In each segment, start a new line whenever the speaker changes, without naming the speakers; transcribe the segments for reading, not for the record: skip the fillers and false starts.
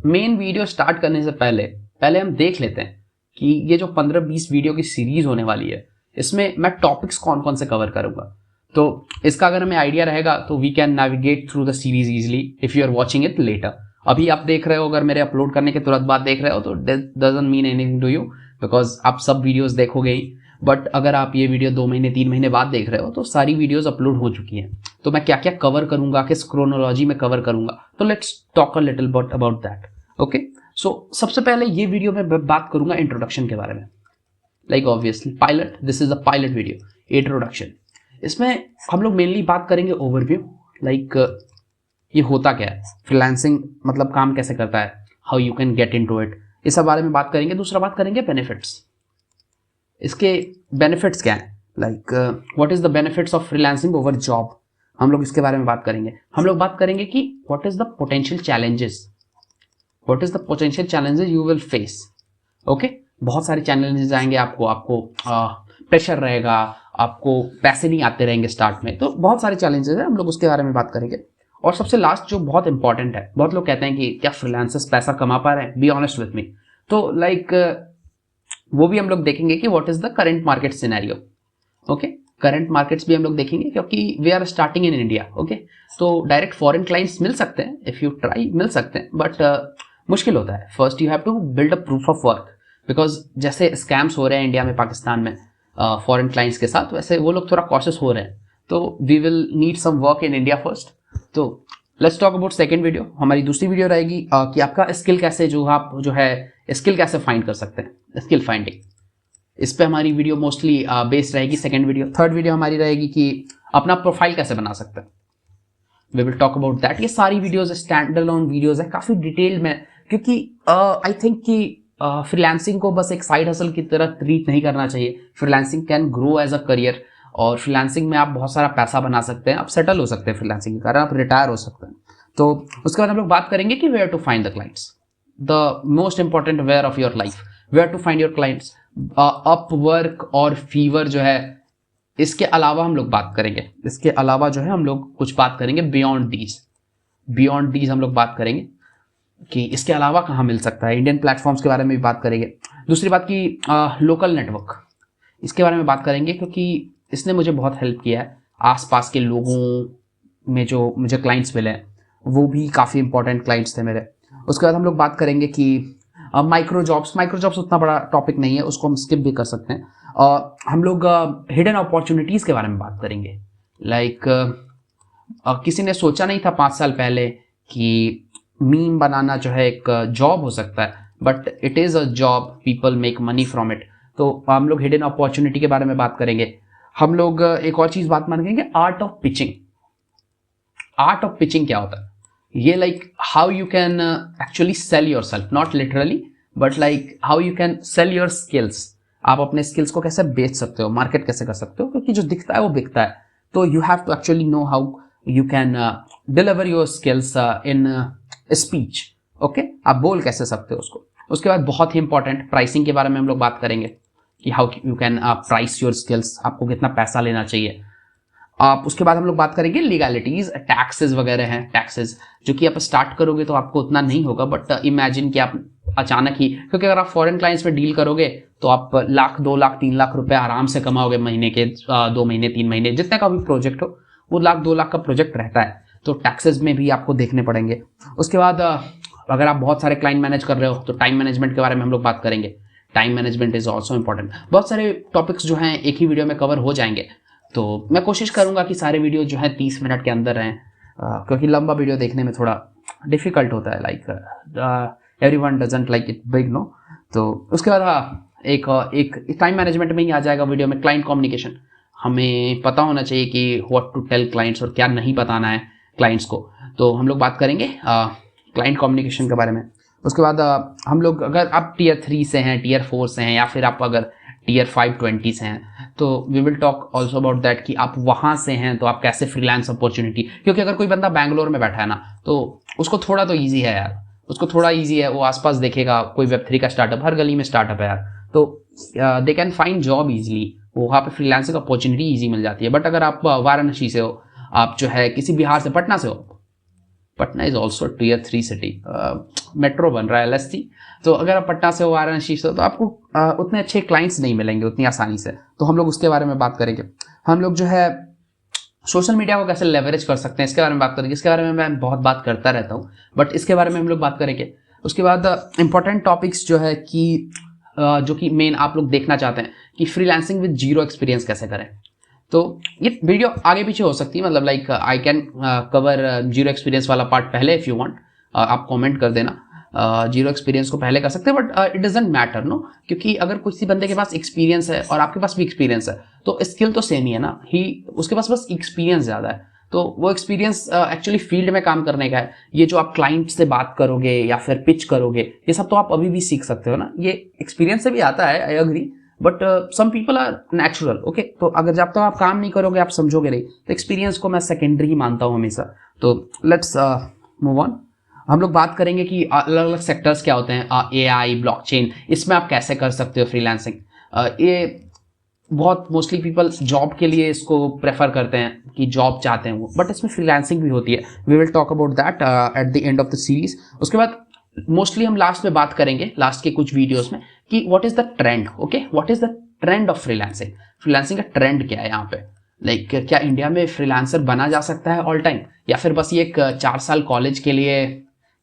Main video start करने से पहले पहले हम देख लेते हैं कि ये जो 15-20 वीडियो की सीरीज होने वाली है इसमें मैं टॉपिक्स कौन कौन से कवर करूंगा। तो इसका अगर हमें आइडिया रहेगा तो we can navigate through the series easily if you are watching it later. अभी आप देख रहे हो, अगर मेरे अपलोड करने के तुरंत बाद देख रहे हो तो doesn't mean anything to you, because आप सब वीडियोस देखोगे ही। बट अगर आप ये वीडियो 2 महीने 3 महीने बाद देख रहे हो तो सारी वीडियोस अपलोड हो चुकी हैं। तो मैं क्या क्या कवर करूंगा, किस क्रोनोलॉजी में कवर करूंगा, तो let's talk a little bit about that. Okay, so सबसे पहले ये वीडियो में बात करूंगा इंट्रोडक्शन के बारे में। Like obviously pilot, this is a pilot video, introduction. इसमें हम लोग मेनली बात करेंगे ओवरव्यू, लाइक ये होता क्या है, फ्रीलांसिंग मतलब काम कैसे करता है, how you can get into it, इस सब बारे में बात करेंगे। दूसरा बात करेंगे बेनिफिट्स, इसके बेनिफिट्स क्या है, like what is the benefits of freelancing over job, हम लोग इसके बारे में बात करेंगे। हम लोग बात करेंगे कि what is the potential challenges, what is the potential challenges you will face. Okay, बहुत सारे चैलेंजेस आएंगे आपको प्रेशर रहेगा, आपको पैसे नहीं आते रहेंगे स्टार्ट में, तो बहुत सारे चैलेंजेस हैं, हम लोग उसके बारे में बात करेंगे। और सबसे लास्ट जो बहुत इंपॉर्टेंट है, बहुत लोग कहते हैं कि क्या फ्रीलांसर्स पैसा कमा पा रहे हैं, बी ऑनेस्ट विथ मी, तो लाइक वो भी हम लोग देखेंगे कि what is the current market scenario. Okay, current markets भी हम लोग देखेंगे क्योंकि we are starting in India. Okay, तो डायरेक्ट फॉरेन क्लाइंट्स मिल सकते हैं, इफ यू ट्राई मिल सकते हैं, बट मुश्किल होता है। First you have to build a proof of work, because जैसे स्कैम्स हो रहे हैं इंडिया में पाकिस्तान में फॉरेन क्लाइंट्स के साथ, वैसे वो लोग थोड़ा कॉशियस हो रहे हैं। तो we will need some work in India first. तो let's talk about second video. हमारी दूसरी वीडियो रहेगी कि आपका स्किल कैसे स्किल कैसे फाइंड कर सकते हैं, स्किल फाइंडिंग। इस पे हमारी वीडियो मोस्टली बेस्ड रहेगी, सेकंड वीडियो। थर्ड वीडियो हमारी रहेगी कि अपना प्रोफाइल कैसे बना सकते हैं, we will talk about that. ये सारी वीडियोस स्टैंड अलोन वीडियोस है, काफी डिटेल में, क्योंकि आई थिंक कि फ्रीलांसिंग को बस एक साइड हसल की तरह ट्रीट नहीं करना चाहिए। Freelancing can grow as a career, और फ्रीलांसिंग में आप बहुत सारा पैसा बना सकते हैं, आप सेटल हो सकते हैं फ्रीलांसिंग के कारण, आप रिटायर हो सकते हैं। तो उसके बाद हम लोग बात करेंगे कि where to find the clients, the most important where of your life, where to find your clients. Upwork और फीवर जो है, इसके अलावा हम लोग बात करेंगे, इसके अलावा जो है हम लोग कुछ बात करेंगे बियॉन्ड दीज हम लोग बात करेंगे कि इसके अलावा कहाँ मिल सकता है। इंडियन प्लेटफॉर्म्स के बारे में भी बात करेंगे। दूसरी बात की लोकल नेटवर्क, इसके बारे में बात करेंगे क्योंकि इसने मुझे बहुत हेल्प किया है। आसपास के लोगों में जो मुझे क्लाइंट्स मिले हैं वो भी काफ़ी इंपॉर्टेंट क्लाइंट्स थे मेरे। उसके बाद हम लोग बात करेंगे कि माइक्रो जॉब्स उतना बड़ा टॉपिक नहीं है, उसको हम स्किप भी कर सकते हैं। हम लोग हिडन अपॉर्चुनिटीज़ के बारे में बात करेंगे। लाइक किसी ने सोचा नहीं था 5 साल पहले कि मीम बनाना जो है एक जॉब हो सकता है, but it is a job, people make money from it. तो हम लोग हिडन अपॉर्चुनिटी के बारे में बात करेंगे। हम लोग एक और चीज़ बात मानेंगे, art of pitching. Art of pitching क्या होता है, ये like how you can actually sell your self, not literally but like how you can sell your skills. आप अपने स्किल्स को कैसे बेच सकते हो, मार्केट कैसे कर सकते हो, क्योंकि जो दिखता है वो बिकता है। तो you have to actually know how you can deliver your skills in speech. Okay, आप बोल कैसे सकते हो उसको। उसके बाद बहुत ही इंपॉर्टेंट प्राइसिंग के बारे में हम लोग बात करेंगे कि how you can price your skills, आपको कितना पैसा लेना चाहिए। उसके बाद हम लोग बात करेंगे लीगैलिटीज, टैक्सेस वगैरह हैं, टैक्सेस जो कि आप स्टार्ट करोगे तो आपको उतना नहीं होगा, बट इमेजिन कि आप अचानक ही, क्योंकि अगर आप फॉरेन क्लाइंट्स में डील करोगे तो आप 1 लाख 2 लाख 3 लाख रुपए आराम से कमाओगे महीने के, 2 महीने 3 महीने जितने का भी प्रोजेक्ट हो, वो 1 लाख 2 लाख का प्रोजेक्ट रहता है। तो टैक्सेस में भी आपको देखने पड़ेंगे। उसके बाद अगर आप बहुत सारे क्लाइंट मैनेज कर रहे हो तो टाइम मैनेजमेंट के बारे में हम लोग बात करेंगे। Time management is also important. बहुत सारे टॉपिक्स जो हैं एक ही वीडियो में कवर हो जाएंगे, तो मैं कोशिश करूंगा कि सारे वीडियो जो है 30 मिनट के अंदर रहें, क्योंकि लंबा वीडियो देखने में थोड़ा डिफिकल्ट होता है, like everyone doesn't like it big, no. तो उसके बाद एक टाइम मैनेजमेंट में ही आ जाएगा वीडियो में, क्लाइंट कम्युनिकेशन। हमें पता होना चाहिए कि व्हाट टू टेल क्लाइंट्स और क्या नहीं बताना है क्लाइंट्स को। तो हम लोग बात करेंगे क्लाइंट कम्युनिकेशन के बारे में। उसके बाद हम लोग, अगर आप टियर 3 से हैं, टियर 4 से हैं, या फिर आप अगर टियर 5-20 से हैं, तो we will talk also about that कि आप वहाँ से हैं तो आप कैसे फ्रीलांस अपॉर्चुनिटी, क्योंकि अगर कोई बंदा बैंगलोर में बैठा है ना, तो उसको थोड़ा तो ईजी है यार, उसको थोड़ा ईजी है, वो आसपास देखेगा कोई Web3 का स्टार्टअप, हर गली में स्टार्टअप है यार, तो they can find job easily, वहाँ पे फ्रीलांसिंग अपॉर्चुनिटी ईजी मिल जाती है। बट अगर आप वाराणसी से हो, आप जो है किसी बिहार से, पटना से हो, Patna is also tier 3 city, metro बन रहा है LSC। तो अगर आप पटना से हो, वाराणसी से, तो आपको उतने अच्छे क्लाइंट्स नहीं मिलेंगे उतनी आसानी से। तो हम लोग उसके बारे में बात करेंगे। हम लोग जो है सोशल मीडिया को कैसे लेवरेज कर सकते हैं इसके बारे में बात करेंगे। इसके बारे में मैं बहुत बात करता रहता हूँ, बट इसके बारे में हम लोग बात करेंगे। उसके बाद इंपॉर्टेंट टॉपिक्स जो है कि जो कि मेन आप लोग देखना चाहते हैं कि फ्रीलांसिंग विद जीरो एक्सपीरियंस कैसे करें। तो ये वीडियो आगे पीछे हो सकती है, मतलब like I can cover zero experience वाला पार्ट पहले इफ यू वांट, आप कमेंट कर देना। जीरो एक्सपीरियंस को पहले कर सकते हैं, but it doesn't matter no, क्योंकि अगर किसी बंदे के पास एक्सपीरियंस है और आपके पास भी एक्सपीरियंस है तो स्किल तो सेम ही है ना, ही उसके पास बस एक्सपीरियंस ज़्यादा है। तो वो एक्सपीरियंस एक्चुअली फील्ड में काम करने का है। ये जो आप क्लाइंट से बात करोगे या फिर पिच करोगे, ये सब तो आप अभी भी सीख सकते हो ना, ये एक्सपीरियंस से भी आता है, I agree, but some people are natural. Okay, तो अगर जब तक आप काम नहीं करोगे, आप समझोगे नहीं, तो एक्सपीरियंस को मैं सेकेंडरी ही मानता हूँ हमेशा। तो लेट्स मूव ऑन। हम लोग बात करेंगे कि अलग अलग सेक्टर्स क्या होते हैं, AI, ब्लॉकचेन, इसमें आप कैसे कर सकते हो फ्रीलांसिंग। ये बहुत मोस्टली पीपल जॉब के लिए इसको प्रेफर करते हैं कि जॉब चाहते हैं वो, बट इसमें फ्रीलांसिंग भी होती है। We will talk about that at the end of the series. उसके बाद मोस्टली हम लास्ट में बात करेंगे, लास्ट के कुछ वीडियोस में, कि what is the trend. Okay, what is the trend of freelancing. Freelancing का ट्रेंड क्या है यहाँ पे, लाइक क्या इंडिया में फ्रीलांसर बना जा सकता है ऑल टाइम, या फिर बस ये एक 4 साल कॉलेज के लिए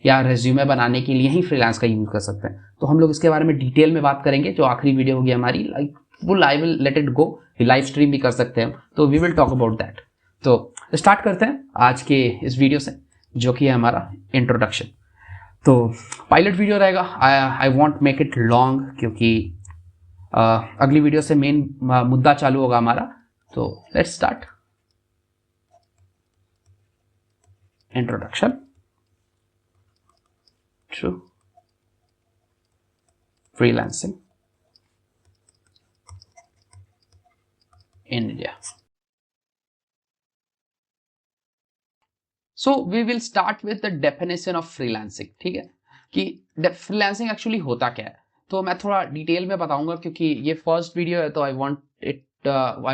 या रेज्यूमे बनाने के लिए ही फ्रीलांस का यूज कर सकते हैं। तो हम लोग इसके बारे में डिटेल में बात करेंगे। जो आखिरी वीडियो होगी हमारी, like full I will let it go, live stream भी कर सकते हैं, तो we will talk about that. तो स्टार्ट करते हैं आज के इस वीडियो से, जो कि है हमारा इंट्रोडक्शन। तो पायलट वीडियो रहेगा, I want make it long, क्योंकि अगली वीडियो से मेन मुद्दा चालू होगा हमारा। तो let's start. Introduction to freelancing in India. So we will start with the definition of freelancing। ठीक है, कि फ्रीलांसिंग एक्चुअली होता क्या है, तो मैं थोड़ा डिटेल में बताऊंगा, क्योंकि ये फर्स्ट वीडियो है, तो I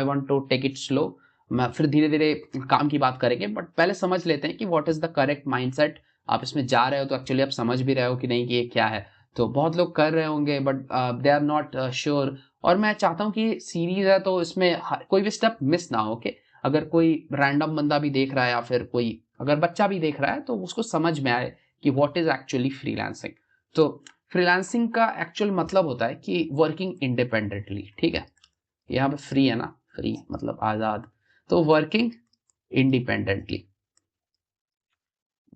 want to take it slow. मैं फिर धीरे धीरे काम की बात करेंगे, बट पहले समझ लेते हैं कि what is the correct mindset. आप इसमें जा रहे हो तो एक्चुअली आप समझ भी रहे हो कि नहीं कि ये क्या है। तो बहुत लोग कर रहे होंगे, but they are not sure. और मैं चाहता हूँ कि सीरीज है तो इसमें कोई भी स्टेप मिस ना हो। ओके, अगर कोई रैंडम बंदा भी देख रहा है या फिर कोई अगर बच्चा भी देख रहा है, तो उसको समझ में आए कि व्हाट इज एक्चुअली फ्रीलांसिंग। तो फ्रीलांसिंग का एक्चुअल मतलब होता है कि वर्किंग इंडिपेंडेंटली। ठीक है, यहाँ पे फ्री है ना, फ्री मतलब आजाद, तो working independently,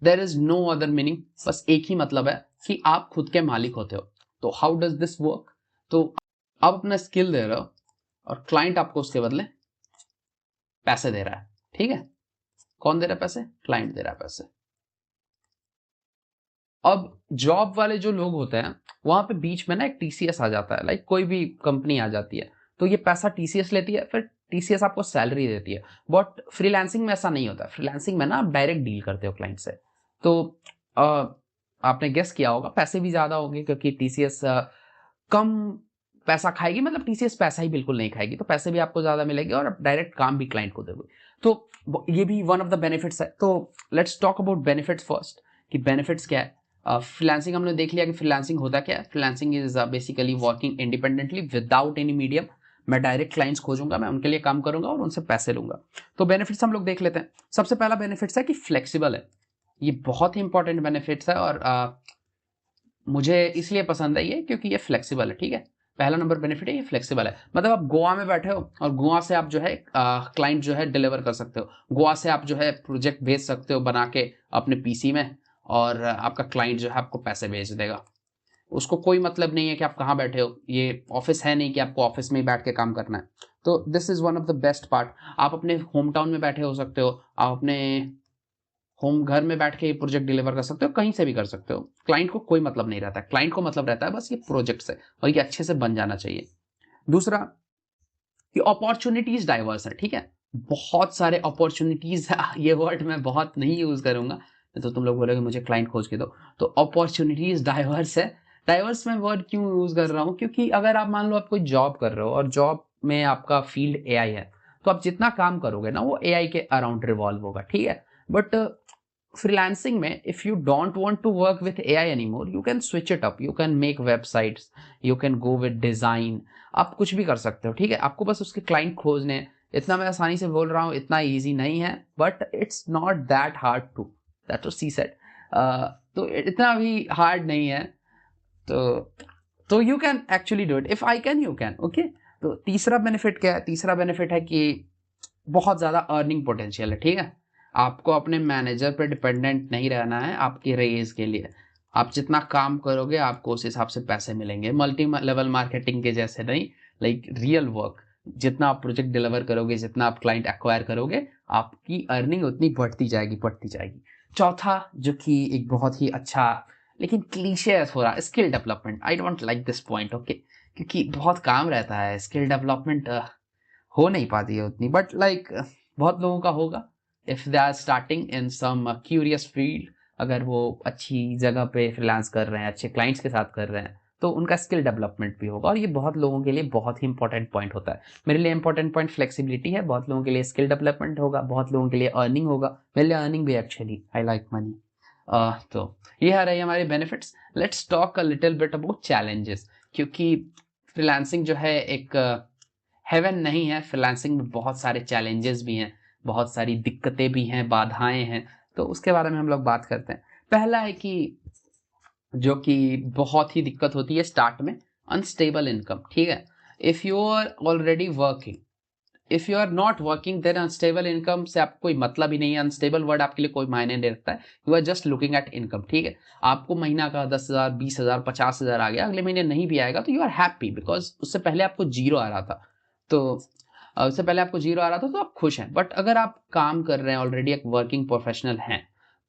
there is no other meaning. बस एक ही मतलब है कि आप खुद के मालिक होते हो। तो हाउ डज दिस वर्क, तो आप अपना स्किल दे रहे हो और क्लाइंट आपको उसके बदले पैसे दे रहा है। ठीक है, कौन दे रहा है पैसे, क्लाइंट दे रहा है पैसे। अब जॉब वाले जो लोग होते हैं, वहां पे बीच में ना एक TCS आ जाता है, लाइक कोई भी कंपनी आ जाती है, तो ये पैसा TCS लेती है, फिर TCS आपको सैलरी देती है। बट फ्रीलांसिंग में ऐसा नहीं होता। फ्रीलांसिंग में ना आप डायरेक्ट डील करते हो क्लाइंट से। तो आपने गेस किया होगा, पैसे भी ज्यादा होंगे, क्योंकि TCS कम पैसा खाएगी, मतलब TCS पैसा ही बिल्कुल नहीं खाएगी, तो पैसे भी आपको ज्यादा मिलेंगे और आप डायरेक्ट काम भी क्लाइंट को दोगे। तो ये भी वन ऑफ द बेनिफिट्स है। तो let's talk about benefits first, कि बेनिफिट्स क्या है। फ्रीलांसिंग हमने देख लिया कि फ्रीलांसिंग होता क्या है। Freelancing is basically working independently without any medium. मैं डायरेक्ट क्लाइंट्स खोजूंगा, मैं उनके लिए काम करूंगा और उनसे पैसे लूंगा। तो बेनिफिट्स हम लोग देख लेते हैं। सबसे पहला बेनिफिट्स है कि फ्लेक्सिबल है। ये बहुत ही इंपॉर्टेंट बेनिफिट्स है, और मुझे इसलिए पसंद है ये क्योंकि ये फ्लेक्सिबल है। ठीक है, पहला नंबर बेनिफिट है, ये फ्लेक्सिबल है। मतलब आप गोवा में बैठे हो और गोवा से आप जो है क्लाइंट जो है डिलीवर कर सकते हो। गोवा से आप जो है प्रोजेक्ट भेज सकते हो बना के अपने PC में, और आपका क्लाइंट जो है आपको पैसे भेज देगा। उसको कोई मतलब नहीं है कि आप कहाँ बैठे हो, ये ऑफिस है नहीं कि आपको ऑफिस में ही बैठ के काम करना है। तो this is one of the best part. आप अपने होम टाउन में बैठे हो सकते हो, आप अपने होम घर में बैठ के ये प्रोजेक्ट डिलीवर कर सकते हो, कहीं से भी कर सकते हो। क्लाइंट को कोई मतलब नहीं रहता है, क्लाइंट को मतलब रहता है बस ये प्रोजेक्ट से, और ये अच्छे से बन जाना चाहिए। दूसरा, ये अपॉर्चुनिटीज डाइवर्स है। ठीक है, बहुत सारे अपॉर्चुनिटीज ये वर्ड मैं बहुत नहीं यूज करूंगा, तो तुम लोग बोलोगे मुझे क्लाइंट खोज के दो। तो अपॉर्चुनिटीज डाइवर्स है। डाइवर्स मैं वर्ड क्यों यूज कर रहा हूँ, क्योंकि अगर आप मान लो आप कोई जॉब कर रहे हो और जॉब में आपका फील्ड AI है, तो आप जितना काम करोगे ना वो AI के अराउंड रिवॉल्व होगा। ठीक है, बट फ्रीलांसिंग में if you don't want to work with AI anymore, you can switch it up, you can make websites, you can go with design, आप कुछ भी कर सकते हो, ठीक है। आपको बस उसके क्लाइंट खोजने हैं। इतना मैं आसानी से बोल रहा हूँ, इतना ईजी नहीं है, but it's not that hard to, that was she said. तो इतना भी हार्ड नहीं है, तो you can actually do it, if I can you can, okay. तो तीसरा बेनिफिट क्या है? तीसरा बेनिफिट है कि बहुत ज्यादा अर्निंग पोटेंशियल है, ठीक है। आपको अपने मैनेजर पे डिपेंडेंट नहीं रहना है आपके रेज के लिए। आप जितना काम करोगे आपको उस हिसाब से पैसे मिलेंगे, मल्टी लेवल मार्केटिंग के जैसे नहीं, लाइक रियल वर्क। जितना आप प्रोजेक्ट डिलीवर करोगे, जितना आप क्लाइंट एक्वायर करोगे, आपकी अर्निंग उतनी बढ़ती जाएगी, बढ़ती जाएगी। चौथा, जो कि एक बहुत ही अच्छा लेकिन क्लीशे है थोड़ा, skill development. I don't like this point, okay, क्योंकि बहुत काम रहता है, स्किल डेवलपमेंट हो नहीं पाती है उतनी, बट लाइक बहुत लोगों का होगा if they are starting in some curious field. अगर वो अच्छी जगह पे फ्रीलांस कर रहे हैं, अच्छे क्लाइंट्स के साथ कर रहे हैं, तो उनका स्किल डेवलपमेंट भी होगा। और ये बहुत लोगों के लिए बहुत ही इंपॉर्टेंट पॉइंट होता है। मेरे लिए इंपॉर्टेंट पॉइंट फ्लेक्सिबिलिटी है, बहुत लोगों के लिए स्किल डेवलपमेंट होगा, बहुत लोगों के लिए अर्निंग होगा। मेरे लिए अर्निंग भी एक्चुअली, आई लाइक मनी। तो ये आ रही हमारे benefits. Let's talk a little bit about challenges, क्योंकि फ्रीलांसिंग जो है एक हेवन नहीं है। फ्रीलांसिंग में बहुत सारे चैलेंजेस भी हैं, बहुत सारी दिक्कतें भी हैं, बाधाएं हैं, तो उसके बारे में हम लोग बात करते हैं। पहला है कि जो कि बहुत ही दिक्कत होती है स्टार्ट में, अनस्टेबल इनकम, ठीक है। If you are already working, if you are not working, then unstable income से आपको कोई मतलब ही नहीं है। अनस्टेबल वर्ड आपके लिए कोई मायने नहीं रखता है। You are just looking at income, ठीक है। आपको महीना का 10,000, 20,000, 50,000 आ गया, अगले महीने नहीं भी आएगा तो यू आर हैप्पी, बिकॉज उससे पहले आपको जीरो आ रहा था। तो उससे पहले आपको जीरो आ रहा था तो आप खुश हैं। बट अगर आप काम कर रहे हैं, ऑलरेडी एक वर्किंग प्रोफेशनल हैं,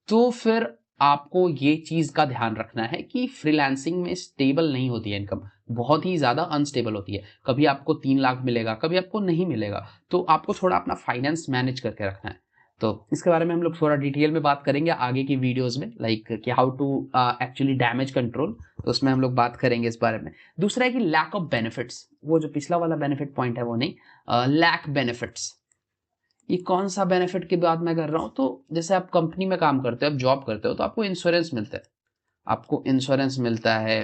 तो फिर आपको ये चीज का ध्यान रखना है कि फ्रीलांसिंग में स्टेबल नहीं होती है इनकम, बहुत ही ज्यादा अनस्टेबल होती है। कभी आपको 3 लाख मिलेगा, कभी आपको नहीं मिलेगा। तो आपको थोड़ा अपना फाइनेंस मैनेज करके रखना है। तो इसके बारे में हम लोग थोड़ा डिटेल में बात करेंगे आगे की वीडियोस में, लाइक कि how to actually damage control, तो उसमें हम लोग बात करेंगे इस बारे में। दूसरा है कि लैक ऑफ बेनिफिट्स, वो जो पिछला वाला बेनिफिट पॉइंट है वो नहीं, लैक बेनिफिट्स। ये कौन सा बेनिफिट की बात मैं कर रहा हूं? तो जैसे आप कंपनी में काम करते हो, आप जॉब करते हो, तो आपको इंश्योरेंस मिलता है, आपको इंश्योरेंस मिलता है,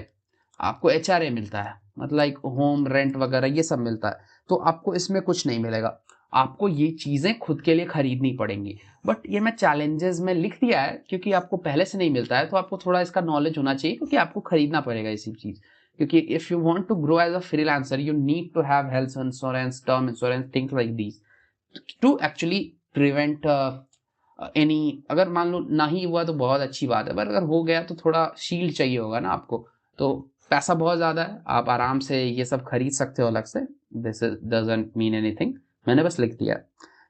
आपको एचआरए मिलता है, मतलब लाइक होम रेंट वगैरह ये सब मिलता है। तो आपको इसमें कुछ नहीं मिलेगा, आपको ये चीजें खुद के लिए खरीदनी पड़ेंगी। बट ये मैं चैलेंजेस में लिख दिया है क्योंकि आपको पहले से नहीं मिलता है, तो आपको थोड़ा इसका नॉलेज होना चाहिए, क्योंकि आपको खरीदना पड़ेगा इसी चीज। क्योंकि if you want to grow as a freelancer, you need to have health insurance, term insurance, things like these to actually prevent any. अगर मान लो ना ही हुआ तो बहुत अच्छी बात है, पर अगर हो गया तो थोड़ा शील्ड चाहिए होगा ना आपको। तो पैसा बहुत ज्यादा है, आप आराम से ये सब खरीद सकते हो अलग से, दिस डजंट मीन एनीथिंग, मैंने बस लिख दिया।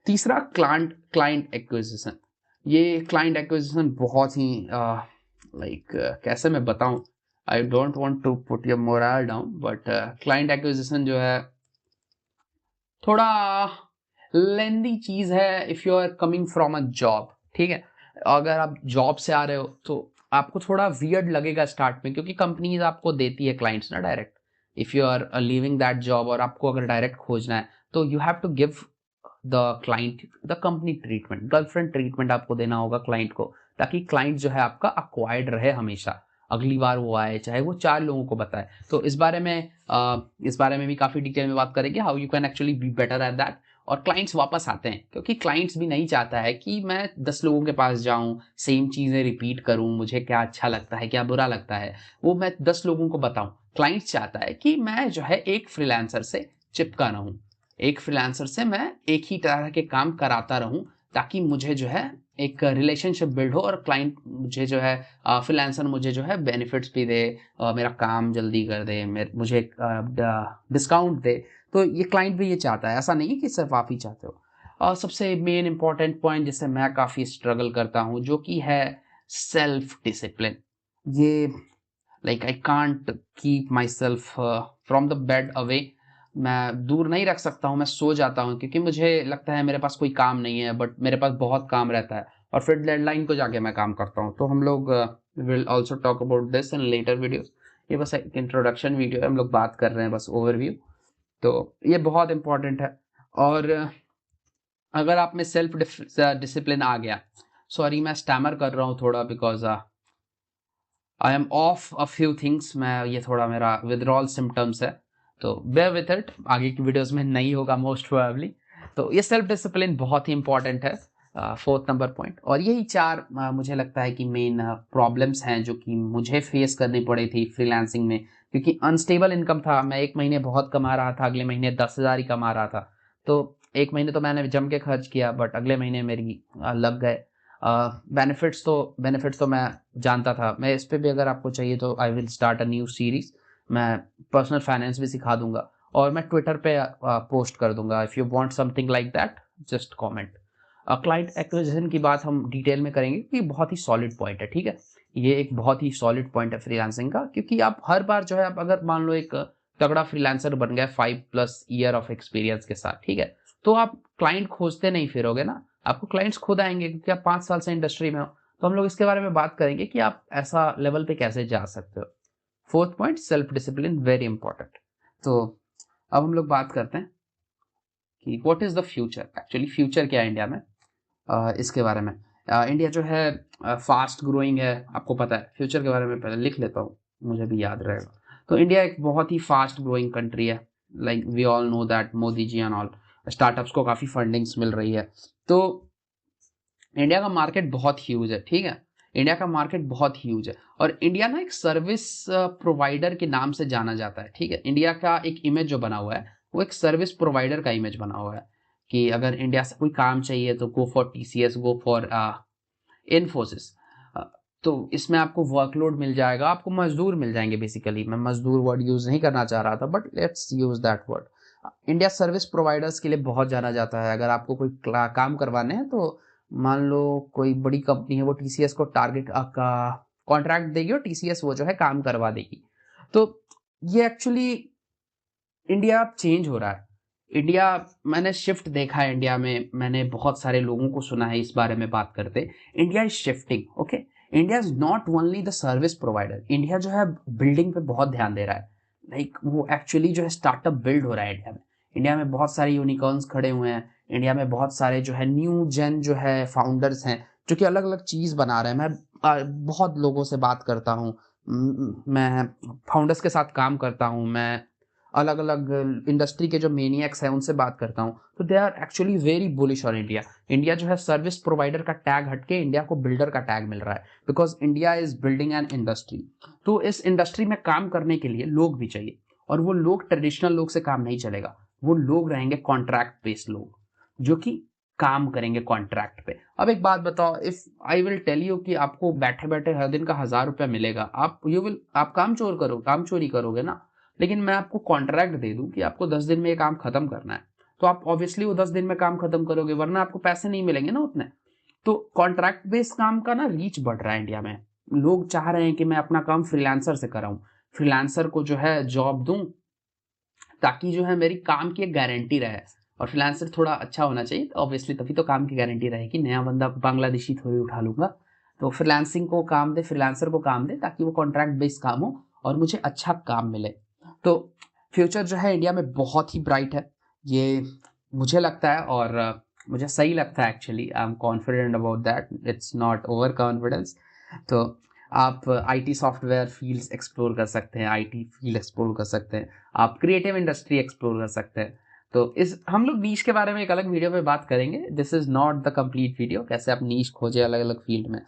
तीसरा, क्लाइंट एक्विजिशन। ये क्लाइंट एक्विजिशन बहुत ही लाइक कैसे मैं बताऊं, I don't want to put your moral down, but client acquisition जो है थोड़ा लेंदी चीज है if you are coming from a job, ठीक है। अगर आप जॉब से आ रहे हो तो आपको थोड़ा वियर्ड लगेगा स्टार्ट में, क्योंकि कंपनीज आपको देती है क्लाइंट्स ना direct. If you are living that job और आपको अगर डायरेक्ट खोजना है, तो you have to give the client the company treatment, girlfriend treatment आपको देना होगा क्लाइंट को, ताकि क्लाइंट जो है आपका अक्वायर्ड रहे हमेशा, अगली बार वो आए, चाहे वो 4 लोगों को बताए। तो इस बारे में भी काफी डिटेल में बात करेंगे, how you can actually be better at that. और क्लाइंट्स वापस आते हैं, क्योंकि क्लाइंट्स भी नहीं चाहता है कि मैं 10 लोगों के पास जाऊं, सेम चीजें रिपीट करूं, मुझे क्या अच्छा लगता है क्या बुरा लगता है वो मैं 10 लोगों को बताऊं। क्लाइंट्स चाहता है कि मैं जो है एक फ्रीलांसर से चिपका रहूं, एक फ्रीलांसर से मैं एक ही तरह के काम कराता रहूं, ताकि मुझे जो है एक रिलेशनशिप बिल्ड हो, और क्लाइंट मुझे जो है फ्रीलांसर मुझे जो है बेनिफिट्स भी दे, मेरा काम जल्दी कर दे, मुझे डिस्काउंट दे। तो ये क्लाइंट भी ये चाहता है, ऐसा नहीं है कि सिर्फ आप ही चाहते हो। और सबसे मेन इंपॉर्टेंट पॉइंट जिससे मैं काफी स्ट्रगल करता हूं, जो कि है सेल्फ डिसिप्लिन। ये like I can't keep my self from the bed away. मैं दूर नहीं रख सकता हूँ, मैं सो जाता हूँ, क्योंकि मुझे लगता है मेरे पास कोई काम नहीं है, बट मेरे पास बहुत काम रहता है, और फिर डेडलाइन को जाके मैं काम करता हूँ। तो हम लोग will also talk about this in later videos. ये बस एक इंट्रोडक्शन वीडियो है, हम लोग बात कर रहे हैं बस ओवरव्यू। तो ये बहुत इंपॉर्टेंट है। और अगर आप में सेल्फ डिसिप्लिन आ गया, सॉरी मैं स्टैमर कर रहा हूँ थोड़ा because I am of a few things. मैं ये थोड़ा मेरा विदड्रॉल सिम्टम्स है, तो बेयर विथ इट, आगे की वीडियोस में नहीं होगा मोस्ट प्रोबेबली। तो ये सेल्फ डिसिप्लिन बहुत ही इंपॉर्टेंट है, फोर्थ नंबर पॉइंट। और यही चार मुझे लगता है कि मेन प्रॉब्लम्स हैं जो कि मुझे फेस करनी पड़ी थी फ्रीलांसिंग में, क्योंकि अनस्टेबल इनकम था। मैं एक महीने बहुत कमा रहा था, अगले महीने 10,000 ही कमा रहा था। तो एक महीने तो मैंने जम के खर्च किया, बट अगले महीने मेरी लग गए। बेनिफिट्स तो मैं जानता था। मैं इस पे भी अगर आपको चाहिए तो I will start a new series. मैं पर्सनल फाइनेंस भी सिखा दूंगा और मैं ट्विटर पे पोस्ट कर दूंगा। If you want something like that just comment. Client acquisition की बात हम डिटेल में करेंगे, कि बहुत ही सॉलिड पॉइंट है, ठीक है। ये एक बहुत ही सॉलिड पॉइंट है फ्रीलांसिंग का, क्योंकि आप हर बार जो है, आप अगर मान लो एक तगड़ा फ्रीलांसर बन गया 5+ ईयर ऑफ एक्सपीरियंस के साथ, ठीक है, तो आप क्लाइंट खोजते नहीं फिरोगे ना, आपको क्लाइंट्स खुद आएंगे, क्योंकि आप 5 साल से इंडस्ट्री में हो। तो हम लोग इसके बारे में बात करेंगे कि आप ऐसा लेवल पे कैसे जा सकते हो। Fourth point, self discipline, very important. तो अब हम लोग बात करते हैं कि what is the future. Actually future क्या है इंडिया में, इसके बारे में। इंडिया जो है फास्ट ग्रोइंग है, आपको पता है। फ्यूचर के बारे में पहले लिख लेता हूँ, मुझे भी याद रहेगा। तो इंडिया एक बहुत ही फास्ट ग्रोइंग कंट्री है। Like we all know that Modi ji and all, startups को काफी फंडिंग्स मिल रही है। तो इंडिया का मार्केट बहुत ह्यूज है, ठीक है। इंडिया का मार्केट बहुत ह्यूज है, और इंडिया ना एक सर्विस प्रोवाइडर के नाम से जाना जाता है, ठीक है। इंडिया का एक इमेज जो बना हुआ है, वो एक सर्विस प्रोवाइडर का इमेज बना हुआ है, कि अगर इंडिया से कोई काम चाहिए तो go for TCS, go for Infosys. तो इसमें आपको वर्कलोड मिल जाएगा, आपको मजदूर मिल जाएंगे। बेसिकली मैं मजदूर वर्ड यूज नहीं करना चाह रहा था, but let's use that word. India service providers के लिए बहुत जाना जाता है। अगर आपको कोई काम करवाने हैं, तो मान लो कोई बड़ी कंपनी है, वो टीसीएस को टारगेट का कॉन्ट्रैक्ट देगी और टीसीएस वो जो है काम करवा देगी। तो ये एक्चुअली इंडिया चेंज हो रहा है। इंडिया, मैंने शिफ्ट देखा है इंडिया में, मैंने बहुत सारे लोगों को सुना है इस बारे में बात करते। India is shifting, okay. India is not only the service provider, India जो है बिल्डिंग पे बहुत ध्यान दे रहा है। लाइक वो एक्चुअली जो है स्टार्टअप बिल्ड हो रहा है इंडिया में। इंडिया में बहुत सारे यूनिकॉर्न्स खड़े हुए हैं। इंडिया में बहुत सारे जो है न्यू जेन जो है फाउंडर्स हैं, जो कि अलग अलग चीज बना रहे हैं। मैं बहुत लोगों से बात करता हूँ, मैं फाउंडर्स के साथ काम करता हूँ, मैं अलग अलग इंडस्ट्री के जो मेनियक्स हैं उनसे बात करता हूँ। तो they are actually very bullish on India. India जो है सर्विस प्रोवाइडर का टैग हटके इंडिया को बिल्डर का टैग मिल रहा है, because India is building an industry. तो इस इंडस्ट्री में काम करने के लिए लोग भी चाहिए, और वो लोग ट्रेडिशनल लोग से काम नहीं चलेगा। वो लोग रहेंगे कॉन्ट्रैक्ट बेस्ड लोग, जो कि काम करेंगे कॉन्ट्रैक्ट पे। अब एक बात बताओ, if I will tell you कि आपको बैठे बैठे हर दिन का 1,000 रुपया मिलेगा, आप काम चोरी करोगे ना। लेकिन मैं आपको कॉन्ट्रैक्ट दे दूं कि आपको 10 दिन में ये काम खत्म करना है, तो आप ऑब्वियसली वो 10 दिन में काम खत्म करोगे, वरना आपको पैसे नहीं मिलेंगे ना उतने। तो कॉन्ट्रैक्ट बेस्ड काम का ना रीच बढ़ रहा है इंडिया में। लोग चाह रहे हैं कि मैं अपना काम फ्रीलांसर से कराऊं, फ्रीलांसर को जो है जॉब दूं, ताकि जो है मेरी काम की एक गारंटी रहे। और फ्रीलांसर थोड़ा अच्छा होना चाहिए, तो ऑब्वियसली तभी तो काम की गारंटी रहेगी। नया बंदा बांग्लादेशी थोड़ी उठा लूंगा। तो फ्रीलांसिंग को काम दे, फ्रीलांसर को काम दे, ताकि वो कॉन्ट्रैक्ट बेस्ड काम हो और मुझे अच्छा काम मिले। तो फ्यूचर जो है इंडिया में बहुत ही ब्राइट है, ये मुझे लगता है, और मुझे सही लगता है actually. I am confident about that, it's not over confidence. तो आप आईटी सॉफ्टवेयर फील्ड्स एक्सप्लोर कर सकते हैं, आईटी फील्ड एक्सप्लोर कर सकते हैं, आप क्रिएटिव इंडस्ट्री एक्सप्लोर कर सकते हैं। तो इस हम लोग नीश के बारे में एक अलग वीडियो में बात करेंगे। This is not the complete video, कैसे आप नीश खोजे अलग अलग फील्ड में।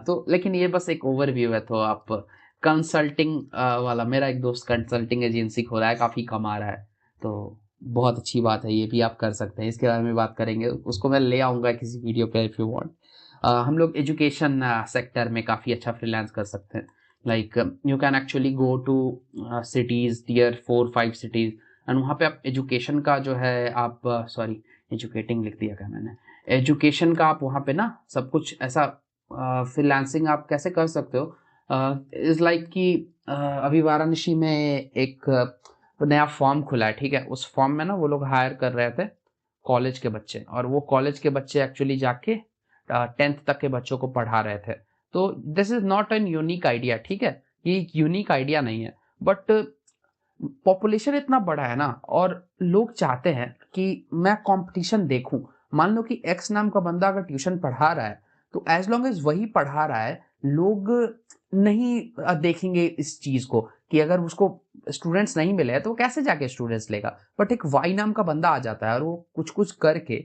तो लेकिन ये बस एक ओवरव्यू है। तो आप कंसल्टिंग वाला, मेरा एक दोस्त कंसल्टिंग एजेंसी खोला है, काफ़ी कमा रहा है, तो बहुत अच्छी बात है, ये भी आप कर सकते हैं। इसके बारे में बात करेंगे, उसको मैं ले आऊँगा किसी वीडियो पे इफ़ यू वांट। हम लोग एजुकेशन सेक्टर में काफ़ी अच्छा फ्रीलांस कर सकते हैं। Like you can actually go to cities, tier 4-5 cities, and वहाँ पे आप एजुकेशन का जो है आप सॉरी एजुकेटिंग लिख दिया क्या मैंने, एजुकेशन का आप वहाँ पे ना सब कुछ ऐसा फ्रीलांसिंग आप कैसे कर सकते हो। इज लाइक कि अभी वाराणसी में एक नया फॉर्म खुला है, ठीक है। उस फॉर्म में ना वो लोग हायर कर रहे थे कॉलेज के बच्चे, और वो कॉलेज के बच्चे एक्चुअली जाके 10th तक के बच्चों को पढ़ा रहे थे। तो this is not an unique idea, ठीक है, ये यूनिक आइडिया नहीं है, बट पॉपुलेशन इतना बड़ा है ना, और लोग चाहते हैं कि मैं कंपटीशन देखूं। मान लो कि एक्स नाम का बंदा अगर ट्यूशन पढ़ा रहा है, तो एज लॉन्ग एज वही पढ़ा रहा है, लोग नहीं देखेंगे इस चीज को कि अगर उसको स्टूडेंट्स नहीं मिले तो वो कैसे जाके स्टूडेंट्स लेगा। बट एक वाई नाम का बंदा आ जाता है और वो कुछ कुछ करके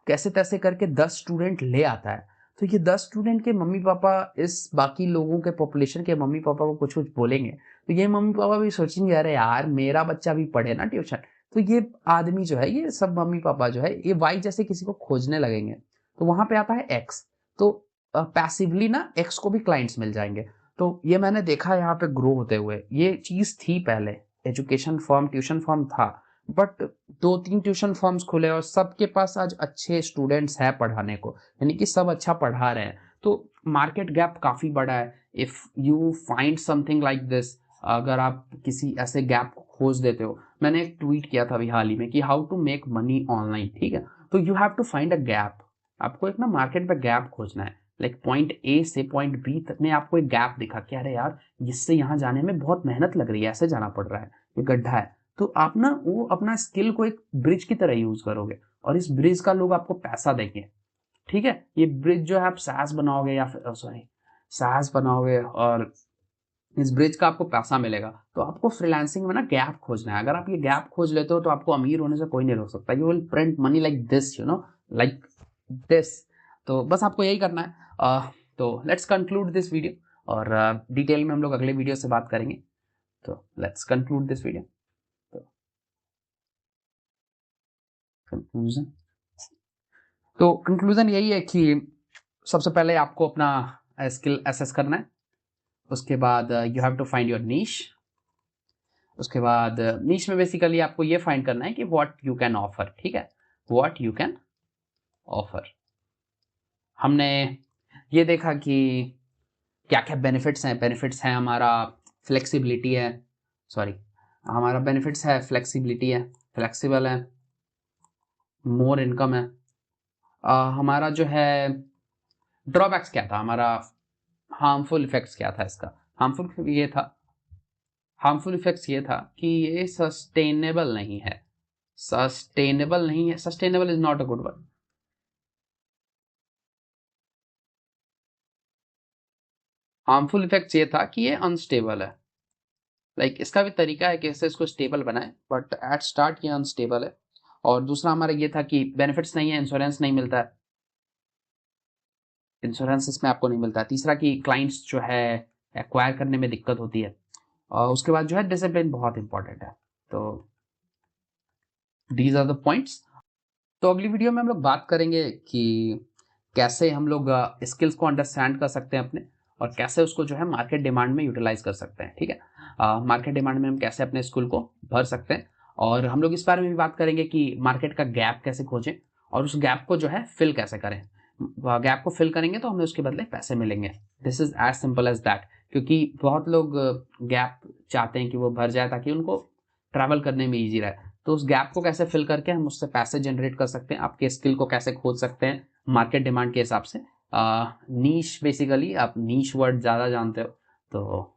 कैसे तैसे करके 10 स्टूडेंट ले आता है, तो ये 10 स्टूडेंट के मम्मी पापा इस बाकी लोगों के पॉपुलेशन के मम्मी पापा को कुछ कुछ बोलेंगे, तो ये मम्मी पापा भी सोचेंगे अरे यार मेरा बच्चा भी पढ़े ना ट्यूशन। तो ये आदमी जो है, ये सब मम्मी पापा जो है, ये वाई जैसे किसी को खोजने लगेंगे। तो वहां पे आता है एक्स, तो पैसिवली ना एक्स को भी क्लाइंट्स मिल जाएंगे। तो ये मैंने देखा यहाँ पे ग्रो होते हुए। ये चीज थी पहले, एजुकेशन फर्म ट्यूशन फर्म था, बट 2-3 ट्यूशन फर्म्स खुले और सबके पास आज अच्छे स्टूडेंट्स हैं पढ़ाने को, यानी कि सब अच्छा पढ़ा रहे हैं। तो मार्केट गैप काफी बड़ा है। If you find something like this, अगर आप किसी ऐसे गैप को खोज देते हो, मैंने एक ट्वीट किया था अभी हाल ही में कि how to make money online, ठीक है। तो you have to find a gap, आपको एक ना मार्केट पे गैप खोजना है। लाइक पॉइंट ए से पॉइंट बी तक में आपको एक गैप दिखा कि अरे यार इससे यहाँ जाने में बहुत मेहनत लग रही है, ऐसे जाना पड़ रहा है, ये गड्ढा है। तो आप ना वो अपना स्किल को एक ब्रिज की तरह यूज करोगे और इस ब्रिज का लोग आपको पैसा देंगे, ठीक है। ये ब्रिज जो है आप सास बनाओगे या फिर सास बनाओगे और इस ब्रिज का आपको पैसा मिलेगा। तो आपको फ्रीलांसिंग में ना गैप खोजना है। अगर आप ये गैप खोज लेते हो तो आपको अमीर होने से कोई नहीं रोक सकता। You will print money like this, you know, like this. तो बस आपको यही करना है। तो लेट्स कंक्लूड दिस वीडियो और डिटेल में हम लोग अगले वीडियो से बात करेंगे। तो let's conclude this video. Conclusion, तो कंक्लूजन यही है कि सबसे पहले आपको अपना स्किल एसेस करना है। उसके बाद you have to find your niche. उसके बाद नीश में बेसिकली आपको ये फाइंड करना है कि व्हाट यू कैन ऑफर, ठीक है, व्हाट यू कैन ऑफर। हमने ये देखा कि क्या क्या बेनिफिट्स हैं। बेनिफिट्स हैं हमारा फ्लेक्सिबिलिटी है, हमारा बेनिफिट्स है फ्लेक्सिबिलिटी है, फ्लेक्सिबल है, मोर इनकम है। हमारा जो है ड्रॉबैक्स क्या था, हमारा हार्मफुल इफेक्ट्स क्या था इसका। हार्मफुल इफेक्ट्स ये था कि ये सस्टेनेबल नहीं है। Sustainable is not a good word. Harmful effects ये था कि ये अनस्टेबल है। लाइक इसका भी तरीका है कैसे इसको स्टेबल बनाए, बट एट स्टार्ट ये अनस्टेबल है। और दूसरा हमारा ये था कि बेनिफिट्स नहीं है, इंश्योरेंस नहीं मिलता है, इंश्योरेंस इसमें आपको नहीं मिलता है। तीसरा कि क्लाइंट्स जो है एक्वायर करने में दिक्कत होती है। और उसके बाद जो है डिसिप्लिन बहुत इंपॉर्टेंट है। तो दीज आर द पॉइंट्स। तो अगली वीडियो में हम लोग बात करेंगे कि कैसे हम लोग स्किल्स को अंडरस्टैंड कर सकते हैं अपने, और कैसे उसको जो है मार्केट डिमांड में यूटिलाइज कर सकते हैं, ठीक है। मार्केट डिमांड में हम कैसे अपने स्किल को भर सकते हैं, और हम लोग इस बारे में भी बात करेंगे कि मार्केट का गैप कैसे खोजें और उस गैप को जो है फिल कैसे करें। गैप को फिल करेंगे तो हमें उसके बदले पैसे मिलेंगे। This is as simple as that. क्योंकि बहुत लोग गैप चाहते हैं कि वो भर जाए ताकि उनको ट्रैवल करने में ईजी रहे। तो उस गैप को कैसे फिल करके हम उससे पैसे जनरेट कर सकते हैं, आपके स्किल को कैसे खोज सकते हैं मार्केट डिमांड के हिसाब से। नीश, बेसिकली आप नीश वर्ड ज़्यादा जानते हो, तो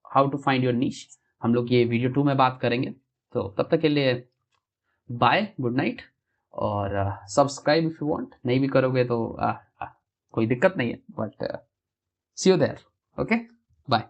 how to find your niche हम लोग ये वीडियो 2 में बात करेंगे। तो तब तक के लिए बाय, गुड नाइट, और सब्सक्राइब इफ यू वांट। नहीं भी करोगे तो कोई दिक्कत नहीं है, but see you there. Okay, bye.